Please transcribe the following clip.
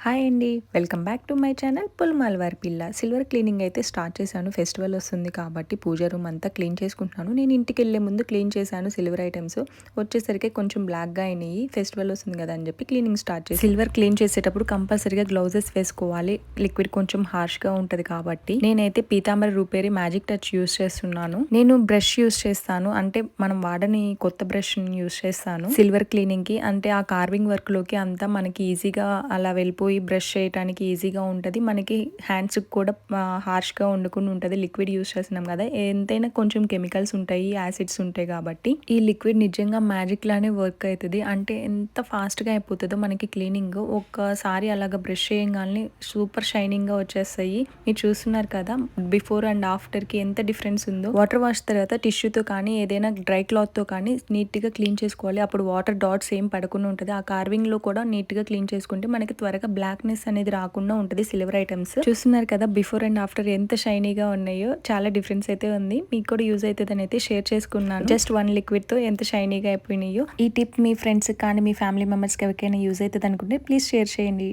Hi అండి, welcome back to my channel పుల్మాల్ వారి పిల్ల. సిల్వర్ క్లీనింగ్ అయితే స్టార్ట్ చేశాను. ఫెస్టివల్ వస్తుంది కాబట్టి పూజ రూమ్ అంతా క్లీన్ చేసుకుంటున్నాను. నేను ఇంటికి వెళ్ళే ముందు క్లీన్ చేశాను సిల్వర్ ఐటమ్స్. వచ్చేసరికి కొంచెం బ్లాక్గా అయినాయి. ఫెస్టివల్ వస్తుంది కదా అని చెప్పి క్లీనింగ్ స్టార్ట్ చేసి సిల్వర్ క్లీన్ చేసేటప్పుడు కంపల్సరీగా గ్లౌజెస్ వేసుకోవాలి. లిక్విడ్ కొంచెం హార్ష్గా ఉంటుంది కాబట్టి నేనైతే పీతాంబరి రూపేరి మ్యాజిక్ టచ్ యూస్ చేస్తున్నాను. నేను బ్రష్ యూస్ చేస్తాను, అంటే మనం వాడని కొత్త బ్రష్ యూస్ చేస్తాను సిల్వర్ క్లీనింగ్ కి. అంటే ఆ కార్వింగ్ వర్క్ లోకి అంతా మనకి ఈజీగా అలా వెళ్ళిపోయి బ్రష్ చేయడానికి ఈజీగా ఉంటుంది. మనకి హ్యాండ్స్ కూడా హార్ష్గా వండుకుని ఉంటుంది. లిక్విడ్ యూస్ చేస్తున్నాం కదా, ఎంతైనా కొంచెం కెమికల్స్ ఉంటాయి, యాసిడ్స్ ఉంటాయి కాబట్టి ఈ లిక్విడ్ నిజంగా మ్యాజిక్ లానే వర్క్ అవుతుంది. అంటే ఎంత ఫాస్ట్గా అయిపోతుందో మనకి క్లీనింగ్. ఒక్కసారి అలాగ బ్రష్ చేయగానే సూపర్ షైనింగ్గా వచ్చేస్తాయి. మీరు చూస్తున్నారు కదా బిఫోర్ అండ్ ఆఫ్టర్కి ఎంత డిఫరెన్స్ ఉందో. వాటర్ వాష్ తర్వాత టిష్యూతో కానీ ఏదైనా డ్రై క్లాత్తో కానీ నీట్గా క్లీన్ చేసుకోవాలి. అప్పుడు వాటర్ డాట్స్ ఏం పడకుండా ఉంటుంది. ఆ కార్వింగ్లో కూడా నీట్గా క్లీన్ చేసుకుంటే మనకి త్వరగా బ్లాక్నెస్ అనేది రాకుండా ఉంటుంది. సిల్వర్ ఐటమ్స్ చూస్తున్నారు కదా బిఫోర్ అండ్ ఆఫ్టర్ ఎంత షైనీగా ఉన్నాయో. చాలా డిఫరెన్స్ అయితే ఉంది. మీకు కూడా యూజ్ అవుతుందని అయితే షేర్ చేసుకున్నాను. జస్ట్ వన్ లిక్విడ్ తో ఎంత షైనీగా అయిపోయినాయో. ఈ టిప్ మీ ఫ్రెండ్స్ కానీ మీ ఫ్యామిలీ మెంబర్స్కి ఎవరికైనా యూజ్ అవుతుంది అనుకుంటే ప్లీజ్ షేర్ చేయండి.